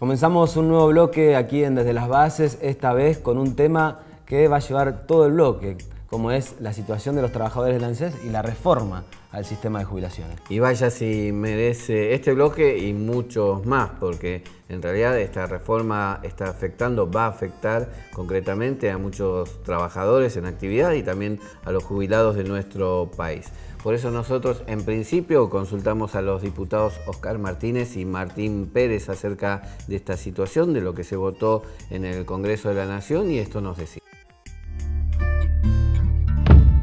Comenzamos un nuevo bloque aquí en Desde las Bases, esta vez con un tema que va a llevar todo el bloque, como es la situación de los trabajadores del ANSES y la reforma al sistema de jubilaciones. Y vaya si merece este bloque y muchos más, porque en realidad esta reforma va a afectar concretamente a muchos trabajadores en actividad y también a los jubilados de nuestro país. Por eso nosotros en principio consultamos a los diputados Oscar Martínez y Martín Pérez acerca de esta situación, de lo que se votó en el Congreso de la Nación, y esto nos decía.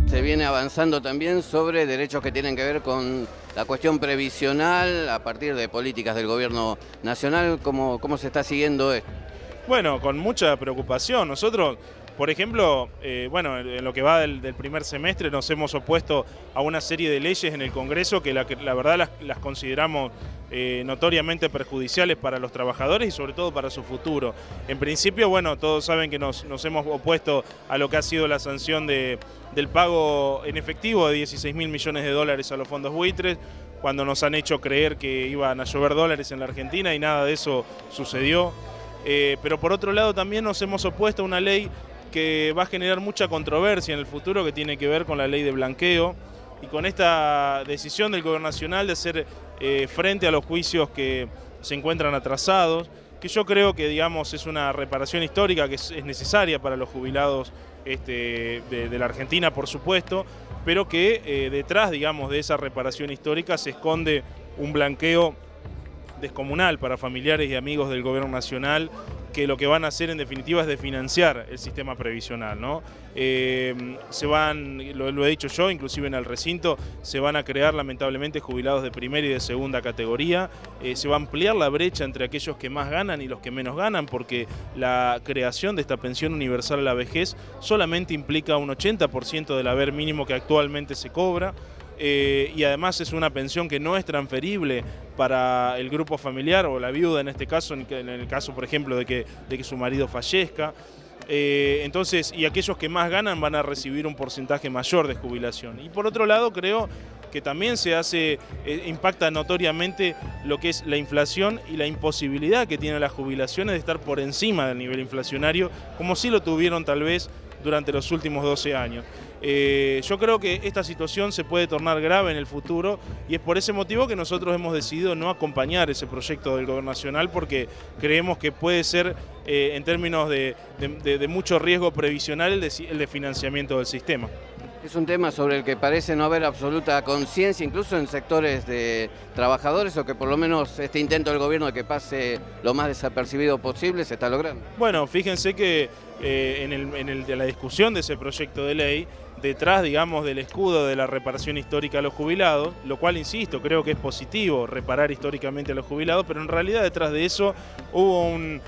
Se viene avanzando también sobre derechos que tienen que ver con la cuestión previsional a partir de políticas del gobierno nacional. ¿Cómo se está siguiendo esto? Bueno, con mucha preocupación. Nosotros, por ejemplo, en lo que va del primer semestre nos hemos opuesto a una serie de leyes en el Congreso que la verdad las consideramos notoriamente perjudiciales para los trabajadores y sobre todo para su futuro. En principio, bueno, todos saben que nos hemos opuesto a lo que ha sido la sanción del pago en efectivo de 16.000 millones de dólares a los fondos buitres, cuando nos han hecho creer que iban a llover dólares en la Argentina y nada de eso sucedió. Pero por otro lado también nos hemos opuesto a una ley que va a generar mucha controversia en el futuro, que tiene que ver con la ley de blanqueo y con esta decisión del Gobierno Nacional de hacer frente a los juicios que se encuentran atrasados, que yo creo que, digamos, es una reparación histórica que es necesaria para los jubilados de la Argentina, por supuesto, pero que detrás, digamos, de esa reparación histórica se esconde un blanqueo descomunal para familiares y amigos del Gobierno Nacional, que lo que van a hacer en definitiva es desfinanciar el sistema previsional, ¿no? Lo he dicho yo, inclusive en el recinto, se van a crear lamentablemente jubilados de primera y de segunda categoría, se va a ampliar la brecha entre aquellos que más ganan y los que menos ganan, porque la creación de esta pensión universal a la vejez solamente implica un 80% del haber mínimo que actualmente se cobra. Y además es una pensión que no es transferible para el grupo familiar o la viuda en este caso, en el caso por ejemplo de que su marido fallezca. Entonces, y aquellos que más ganan van a recibir un porcentaje mayor de jubilación. Y por otro lado creo que también impacta notoriamente lo que es la inflación y la imposibilidad que tienen las jubilaciones de estar por encima del nivel inflacionario, como sí lo tuvieron tal vez durante los últimos 12 años. Yo creo que esta situación se puede tornar grave en el futuro y es por ese motivo que nosotros hemos decidido no acompañar ese proyecto del Gobierno Nacional, porque creemos que puede ser, en términos de mucho riesgo previsional, el de financiamiento del sistema. Es un tema sobre el que parece no haber absoluta conciencia, incluso en sectores de trabajadores, o que por lo menos este intento del gobierno de que pase lo más desapercibido posible se está logrando. Bueno, fíjense que de la discusión de ese proyecto de ley, detrás, digamos, del escudo de la reparación histórica a los jubilados, lo cual, insisto, creo que es positivo reparar históricamente a los jubilados, pero en realidad detrás de eso hubo un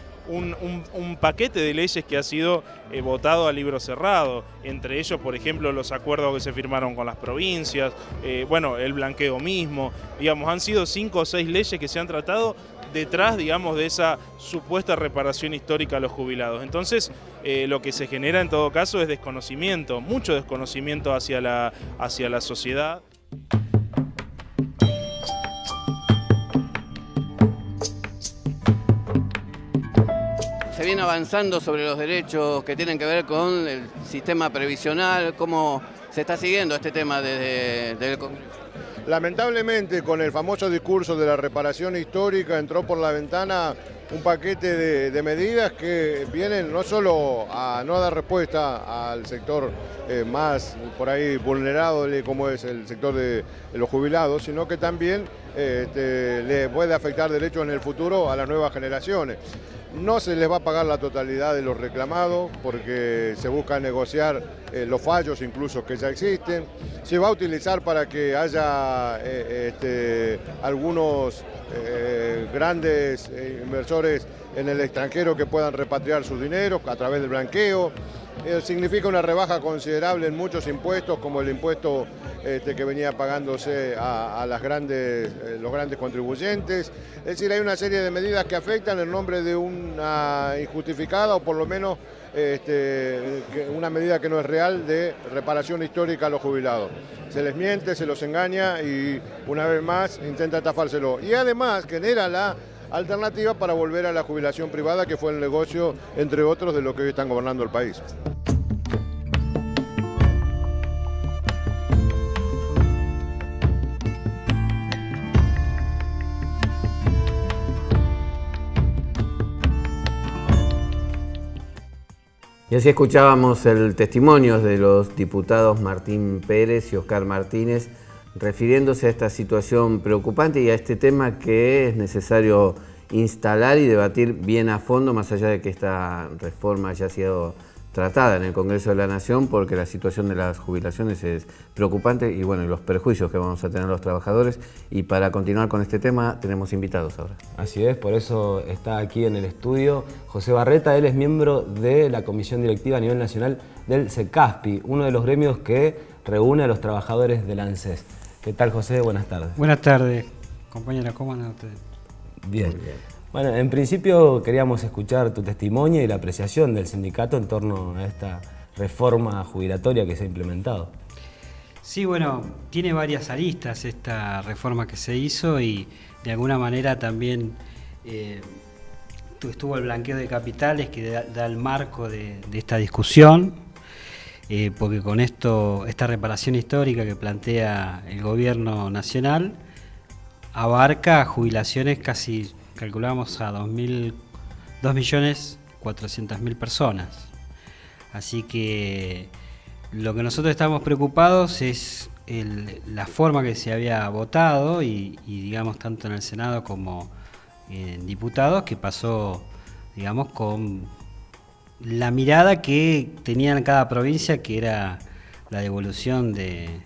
paquete de leyes que ha sido votado a libro cerrado, entre ellos, por ejemplo, los acuerdos que se firmaron con las provincias, el blanqueo mismo, digamos, han sido 5 o 6 leyes que se han tratado detrás, digamos, de esa supuesta reparación histórica a los jubilados. Entonces, lo que se genera en todo caso es desconocimiento, mucho desconocimiento hacia la sociedad. Se viene avanzando sobre los derechos que tienen que ver con el sistema previsional. ¿Cómo se está siguiendo este tema desde el Congreso? Lamentablemente, con el famoso discurso de la reparación histórica, entró por la ventana un paquete de medidas que vienen no solo a no dar respuesta al sector más por ahí vulnerado, como es el sector de los jubilados, sino que también le puede afectar derechos en el futuro a las nuevas generaciones. No se les va a pagar la totalidad de los reclamados porque se busca negociar los fallos incluso que ya existen. Se va a utilizar para que haya algunos grandes inversores en el extranjero que puedan repatriar sus dineros a través del blanqueo. Significa una rebaja considerable en muchos impuestos, como el impuesto que venía pagándose a los grandes contribuyentes. Es decir, hay una serie de medidas que afectan en nombre de una injustificada o por lo menos una medida que no es real de reparación histórica a los jubilados. Se les miente, se los engaña y una vez más intenta estafárselo. Y además genera la alternativa para volver a la jubilación privada, que fue el negocio, entre otros, de lo que hoy están gobernando el país. Y así escuchábamos el testimonio de los diputados Martín Pérez y Oscar Martínez, refiriéndose a esta situación preocupante y a este tema que es necesario instalar y debatir bien a fondo, más allá de que esta reforma haya sido tratada en el Congreso de la Nación, porque la situación de las jubilaciones es preocupante y bueno, y los perjuicios que vamos a tener los trabajadores. Y para continuar con este tema tenemos invitados ahora. Así es, por eso está aquí en el estudio José Barreta. Él es miembro de la Comisión Directiva a nivel nacional del CECASPI, uno de los gremios que reúne a los trabajadores del ANSES. ¿Qué tal, José? Buenas tardes. Buenas tardes, compañera. ¿Cómo andan ustedes? Bien. Bueno, en principio queríamos escuchar tu testimonio y la apreciación del sindicato en torno a esta reforma jubilatoria que se ha implementado. Sí, bueno, tiene varias aristas esta reforma que se hizo y de alguna manera también estuvo el blanqueo de capitales que da el marco de esta discusión, porque con esta reparación histórica que plantea el gobierno nacional abarca jubilaciones casi, calculamos, a 2.400.000 personas. Así que lo que nosotros estamos preocupados es la forma que se había votado y digamos, tanto en el Senado como en diputados, que pasó, digamos, con la mirada que tenía en cada provincia, que era la devolución de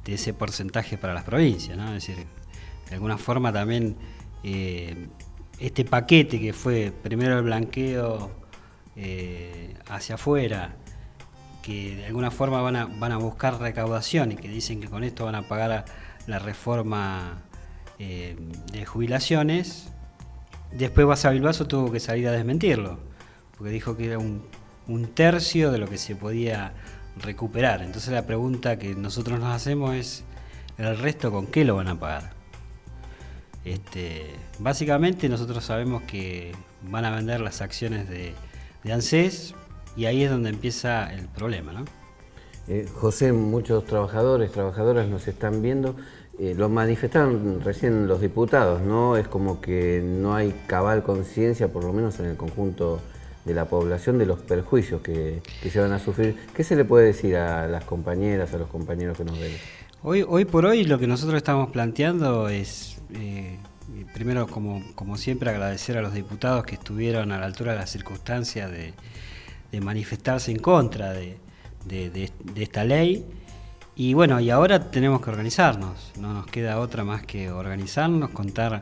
ese porcentaje para las provincias, ¿no? Es decir, de alguna forma también este paquete que fue primero el blanqueo hacia afuera, que de alguna forma van a buscar recaudación y que dicen que con esto van a pagar la reforma de jubilaciones, después Basavilbaso tuvo que salir a desmentirlo, porque dijo que era un tercio de lo que se podía recuperar. Entonces la pregunta que nosotros nos hacemos es, ¿el resto con qué lo van a pagar? Básicamente nosotros sabemos que van a vender las acciones de ANSES y ahí es donde empieza el problema, ¿no? José, muchos trabajadoras nos están viendo, lo manifestaron recién los diputados, ¿no? Es como que no hay cabal conciencia, por lo menos en el conjunto de la población, de los perjuicios que se van a sufrir. ¿Qué se le puede decir a las compañeras, a los compañeros que nos ven? Hoy por hoy lo que nosotros estamos planteando es, primero, como siempre, agradecer a los diputados que estuvieron a la altura de las circunstancias de manifestarse en contra de esta ley. Y bueno, y ahora tenemos que organizarnos, no nos queda otra más que organizarnos, contar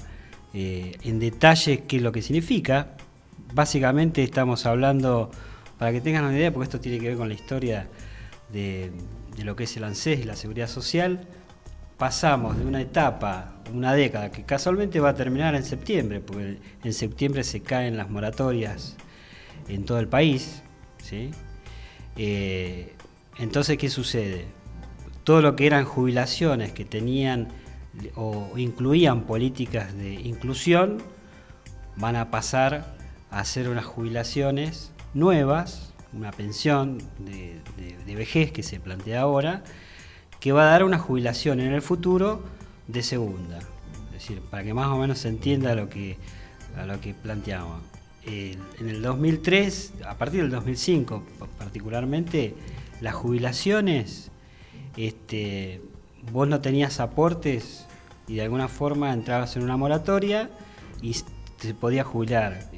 en detalle qué es lo que significa. Básicamente estamos hablando, para que tengan una idea, porque esto tiene que ver con la historia de lo que es el ANSES y la Seguridad Social. Pasamos de una etapa, una década, que casualmente va a terminar en septiembre, porque en septiembre se caen las moratorias en todo el país, ¿sí? Entonces, ¿qué sucede? Todo lo que eran jubilaciones que tenían o incluían políticas de inclusión van a pasar a ser unas jubilaciones nuevas, una pensión de vejez que se plantea ahora, que va a dar una jubilación en el futuro de segunda. Es decir, para que más o menos se entienda a lo que planteamos. En el 2003, a partir del 2005 particularmente, las jubilaciones, vos no tenías aportes y de alguna forma entrabas en una moratoria y se podía jubilar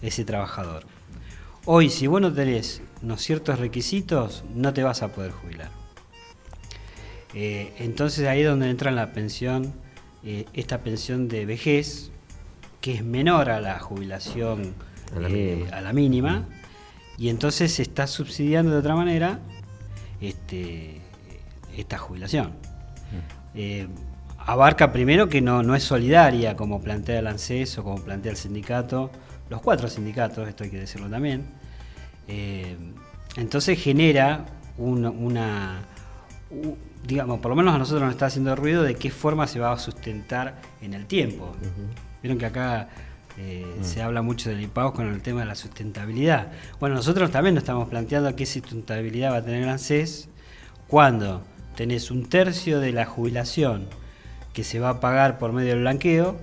ese trabajador. Hoy, si vos no tenés unos ciertos requisitos, no te vas a poder jubilar. Entonces ahí es donde entra la pensión, esta pensión de vejez, que es menor a la jubilación, a la mínima, y entonces se está subsidiando de otra manera esta jubilación. Abarca primero que no es solidaria, como plantea el ANSES o como plantea el sindicato, los 4 sindicatos, esto hay que decirlo también. Entonces genera digamos, por lo menos a nosotros nos está haciendo ruido de qué forma se va a sustentar en el tiempo. Vieron que acá se habla mucho del IPAOS con el tema de la sustentabilidad. Bueno, nosotros también nos estamos planteando qué sustentabilidad va a tener el ANSES cuando tenés 1/3 de la jubilación que se va a pagar por medio del blanqueo,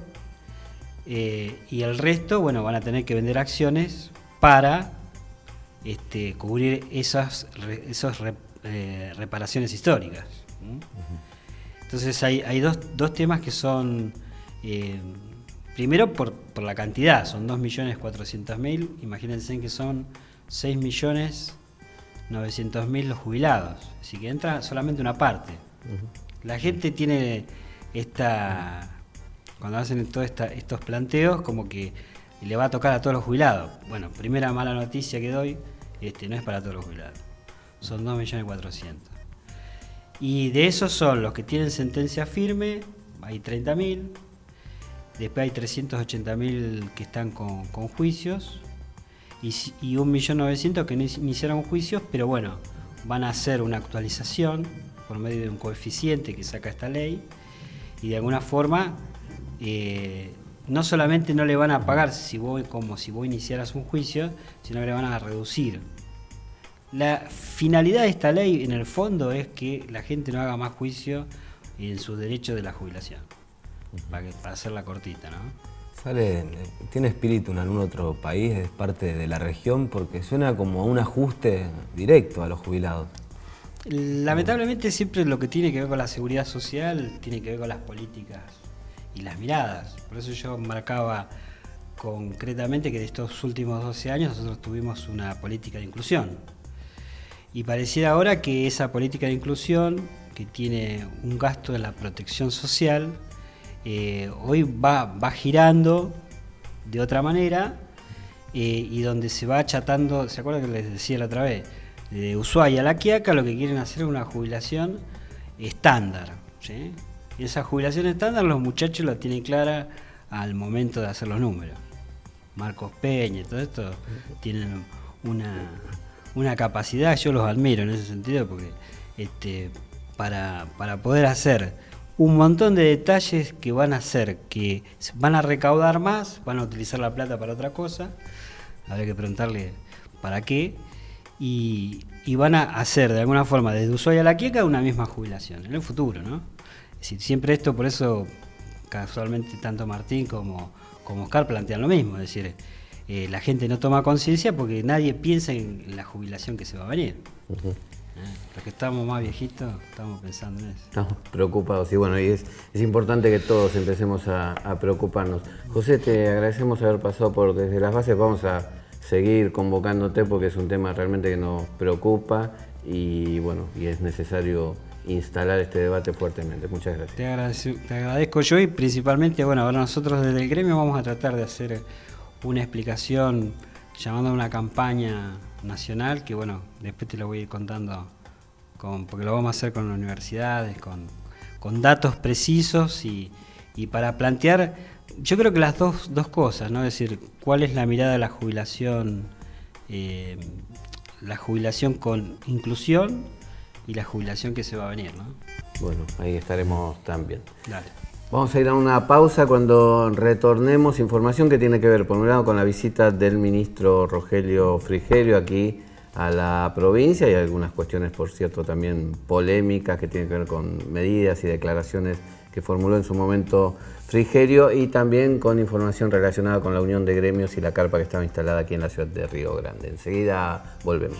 y el resto, bueno, van a tener que vender acciones para cubrir esas reparaciones históricas. Entonces hay dos temas que son, primero por la cantidad, son 2.400.000, imagínense que son 6.900.000 los jubilados, así que entra solamente una parte. La gente tiene cuando hacen todos estos planteos, como que le va a tocar a todos los jubilados. Bueno, primera mala noticia que doy, no es para todos los jubilados, son 2.400.000. Y de esos son los que tienen sentencia firme, hay 30.000, después hay 380.000 que están con juicios, y 1.900.000 que no iniciaron juicios, pero bueno, van a hacer una actualización por medio de un coeficiente que saca esta ley, y de alguna forma no solamente no le van a pagar como si vos iniciaras un juicio, sino que le van a reducir. La finalidad de esta ley, en el fondo, es que la gente no haga más juicio en sus derechos de la jubilación, para hacerla cortita, ¿no? ¿Tiene espíritu en algún otro país? ¿Es parte de la región? Porque suena como un ajuste directo a los jubilados. Lamentablemente siempre lo que tiene que ver con la seguridad social tiene que ver con las políticas y las miradas. Por eso yo marcaba concretamente que de estos últimos 12 años nosotros tuvimos una política de inclusión. Y pareciera ahora que esa política de inclusión, que tiene un gasto en la protección social, hoy va girando de otra manera, y donde se va achatando. ¿Se acuerdan que les decía la otra vez? De Ushuaia a La Quiaca lo que quieren hacer es una jubilación estándar, ¿sí? Y esa jubilación estándar los muchachos la tienen clara al momento de hacer los números. Marcos Peña y todo esto tienen una capacidad, yo los admiro en ese sentido, porque para poder hacer un montón de detalles que van a hacer que van a recaudar más, van a utilizar la plata para otra cosa, habría que preguntarle para qué, y van a hacer de alguna forma desde Ushuaia a La Quiaca una misma jubilación en el futuro, ¿no? Es decir, siempre esto, por eso casualmente tanto Martín como Oscar plantean lo mismo, es decir, la gente no toma conciencia porque nadie piensa en la jubilación que se va a venir. Los que estamos más viejitos estamos pensando en eso. Estamos preocupados, y bueno, y es importante que todos empecemos a preocuparnos. José, te agradecemos haber pasado por Desde las Bases. Vamos a seguir convocándote porque es un tema realmente que nos preocupa, y bueno, y es necesario instalar este debate fuertemente. Muchas gracias. Te agradezco yo, y principalmente, bueno, ahora nosotros desde el gremio vamos a tratar de hacer una explicación llamando a una campaña nacional que, bueno, después te lo voy a ir contando, porque lo vamos a hacer con las universidades, con datos precisos, y para plantear, yo creo que las dos cosas, ¿no? Es decir, cuál es la mirada de la jubilación con inclusión y la jubilación que se va a venir, ¿no? Bueno, ahí estaremos también. Dale. Vamos a ir a una pausa. Cuando retornemos, información que tiene que ver, por un lado, con la visita del ministro Rogelio Frigerio aquí a la provincia, y algunas cuestiones, por cierto, también polémicas que tienen que ver con medidas y declaraciones que formuló en su momento Frigerio, y también con información relacionada con la Unión de Gremios y la carpa que estaba instalada aquí en la ciudad de Río Grande. Enseguida volvemos.